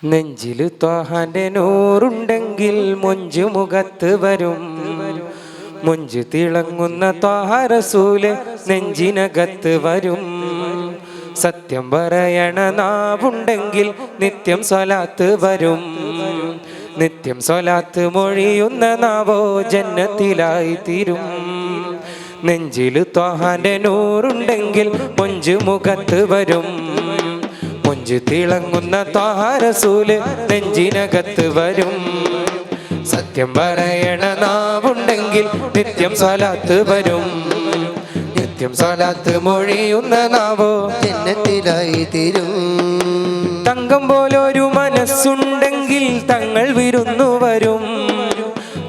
നെഞ്ചില് ത്വാഹാന്റെ നൂറുണ്ടെങ്കിൽ മൊഞ്ചു മുഖത്ത് വരും. മൊഞ്ചു തിളങ്ങുന്ന ത്വാഹ റസൂല് നെഞ്ചിനകത്ത് വരും. സത്യം പറയണ നാവുണ്ടെങ്കിൽ നിത്യം സ്വലാത്ത് വരും. നിത്യം സ്വലാത്ത് മൊഴിയുന്ന നാവോ ജന്നത്തിലായി തീരും. നെഞ്ചില് ത്വാഹാന്റെ നൂറുണ്ടെങ്കിൽ മൊഞ്ചു മുഖത്ത് വരും. മൊഞ്ചു തിളങ്ങുന്ന ത്വാഹ റസൂല് നെഞ്ചിനകത്ത് വരും. സത്യം പറയണ നാവുണ്ടെങ്കിൽ നിത്യം സ്വലാത്ത് വരും. നിത്യം സ്വലാത്ത് മൊഴിയുന്ന നാവോ ജന്നത്തിലായി തീരും. തങ്കം പോലൊരു മനസ്സുണ്ടെങ്കിൽ തങ്ങൾ വിരുന്നു വരും.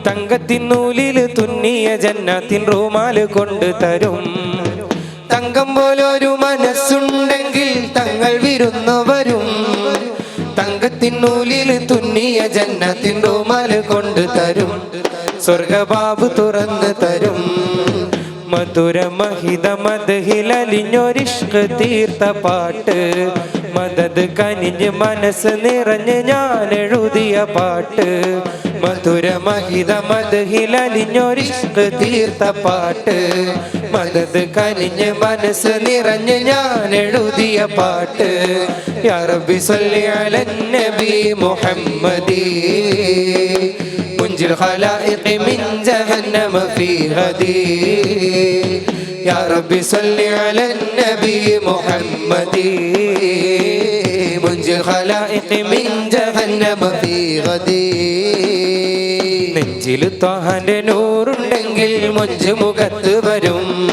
തങ്കത്തിൻ നൂലില് തുന്നിയ ജന്നത്തിൻ റൂമാല് കൊണ്ട് തരും. തങ്കം പോലൊരു മനസ്സുണ്ടെങ്കിൽ തങ്ങൾ വിരുന്നു വരും. തങ്കത്തിൻ നൂലിൽ തുന്നിയ ജന്നത്തിൻ റൂമാല് കൊണ്ട് തരും. സ്വർഗബാബ് തുറന്ന് തരും. മധുര മഹിത മദ്ഹിലലിഞ്ഞൊരിഷ്ക് തീർത്ത പാട്ട്. മദത് കനിഞ്ഞ് മനസ്സ് നിറഞ്ഞ് ഞാൻ എഴുതിയ പാട്ട്. മധുര മഹിത മദ്ഹിലലിഞ്ഞൊരിഷ്ക് തീർത്ത പാട്ട്. മദത് കനിഞ്ഞ് മനസ്സ് നിറഞ്ഞ് ഞാൻ എഴുതിയ പാട്ട്. യാ റബ്ബി സ്വല്ലി അലൻ നബി മുഹമ്മദി മുൻജിൽ ഖലായിഖ് മിൻ ജഹന്നമ ഫീ ഗദി. യാ റബ്ബി സ്വല്ലി അലൻ നബി മുഹമ്മദി മുൻജിൽ ഖലായിഖ് മിൻ ജഹന്നമ ഫീ ഗദി. നെഞ്ചിൽ ത്വാഹാന്റെ നൂറുണ്ടെങ്കിൽ മൊഞ്ചു മുഖത്ത് വരും.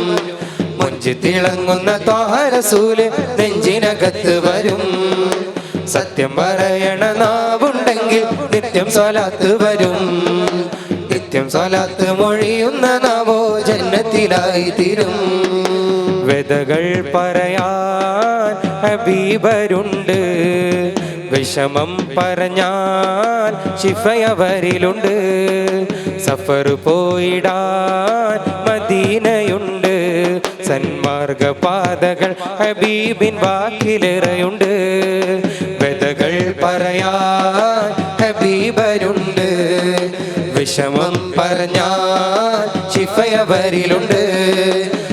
മൊഞ്ചു തിളങ്ങുന്ന ത്വാഹ റസൂല് നെഞ്ചിനകത്ത് വരും. സത്യം പറയണ നാവുണ്ടെങ്കിൽ നിത്യം സ്വലാത്ത് വരും. നിത്യം സ്വലാത്ത് മൊഴിയുന്ന നാവോ ജന്നത്തിലായി തീരും. വേദകൾ പറയാൻ ഹബീബരുണ്ട്. വിഷമം പറഞ്ഞാൽ ശിഫയവരിലുണ്ട്. സഫർ പോയിടാൻ മദീനയുണ്ട്. സന്മാർഗ പാതകൾ ഹബീബിൻ വാക്കിലേറെയുണ്ട്. വേദകൾ പറയാൻ ഹബീബരുണ്ട്. വിഷമം പറഞ്ഞാൽ ശിഫയവരിലുണ്ട്.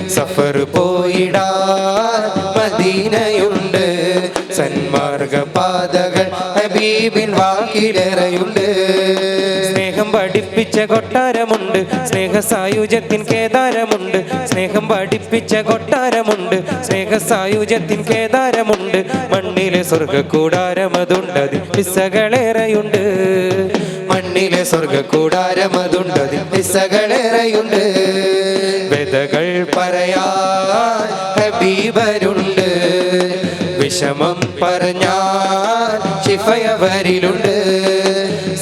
സഫർ പോയിടാൻ മദീനയുണ്ട്. സന്മാർഗ പാതകൾ ഹബീബിൻ വാക്കിലേറെയുണ്ട്. സ്നേഹം പഠിപ്പിച്ച കൊട്ടാരമുണ്ട്. സ്നേഹ സായുജ്യത്തിൻ കേദാരമുണ്ട്. സ്നേഹം പഠിപ്പിച്ച കൊട്ടാരമുണ്ട്. സ്നേഹ സായുജ്യത്തിൻ കേദാരമുണ്ട്. മണ്ണിലെ സ്വർഗക്കൂടാരമതുണ്ടതിൽ പിസ്സകളേറെയുണ്ട്. മണ്ണിലെ സ്വർഗക്കൂടാരമതുണ്ടതിൽ പിസ്സകളേറെയുണ്ട്. വേദകൾ പറയാൻ ഹബീബരുണ്ട്. വിഷമം പറഞ്ഞാൽ ശിഫയവരിലുണ്ട്.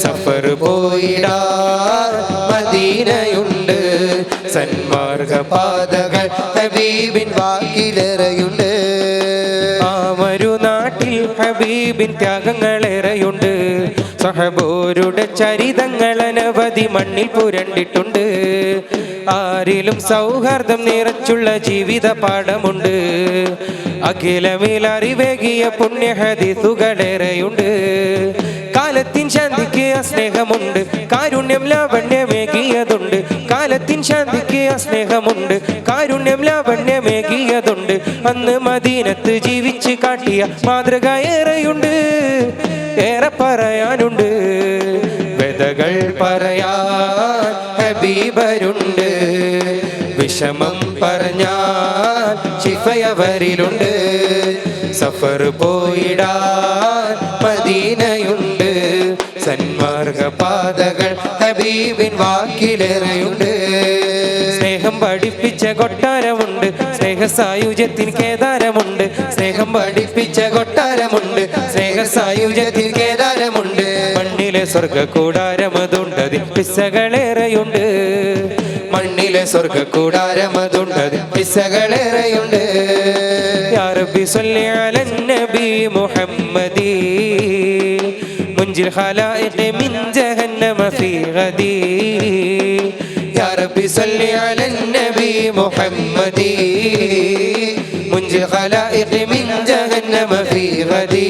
സഫർ പോയിടാൻ മദീനയുണ്ട്. സന്മാർഗ പാതകൾ ഹബീബിൻ വാക്കിലേറെയുണ്ട്. ഒരു നാട്ടിൽ ഹബീബിൻ ത്യാഗങ്ങളേറെയുണ്ട്. സഹബോരുടെ ചരിതങ്ങൾ അനവധി മണ്ണിൽ പുരണ്ടിട്ടുണ്ട്. ആരിലും സൗഹാർദ്ദം നിറച്ചുള്ള ജീവിത പാഠമുണ്ട്. അഖിലമേലറിവേകിയ പുണ്യ ഹദീസുകളേറെയുണ്ട്. കാലത്തിൻ ശാന്തിക്ക് സ്നേഹമുണ്ട്. കാരുണ്യം ലാവണ്യമേകിയതുണ്ട്. കാലത്തിൻ ശാന്തിക്ക് സ്നേഹമുണ്ട്. കാരുണ്യം ലാവണ്യമേകിയതുണ്ട്. അന്ന് മദീനത്ത് ജീവിച്ച് കാട്ടിയ മാതൃക ഏറെയുണ്ട്. ഏറെ പറയാനുണ്ട്. വേദകൾ പറയാൻ ഹബീബരുണ്ട്. വിഷമം പറഞ്ഞാൽ ശിഫയവരിലുണ്ട്. സഫർ പോയിടാൻ മദീനയുണ്ട്. സന്മാർഗ പാതകൾ ഹബീബിൻ വാക്കിലേറെയുണ്ട്. സ്നേഹം പഠിപ്പിച്ച കൊട്ടാരമുണ്ട്. സ്നേഹ സായുജ്യത്തിൻ കേദാരമുണ്ട്. സ്നേഹം പഠിപ്പിച്ച കൊട്ടാരമുണ്ട്. സ്നേഹ സായുജ്യത്തിൻ കേദാരമുണ്ട്. മണ്ണിലെ സ്വർഗക്കൂടാരമതുണ്ടതിൽ പിസ്സകളേറെയുണ്ട്. മണ്ണിലെ സ്വർഗക്കൂടാരമതുണ്ടതിൽ പിസ്സകളേറെയുണ്ട്. യാ റബ്ബി സ്വല്ലി അലൻ നബി മുഹമ്മദി മുൻജിൽ ഖലായിഖ് മിൻ ജഹന്നമ ഫീ ഗദി. യാ റബ്ബി സ്വല്ലി അലൻ നബി മുഹമ്മദി മുൻജിൽ ഖലായിഖ് മിൻ ജഹന്നമ ഫീ ഗദി.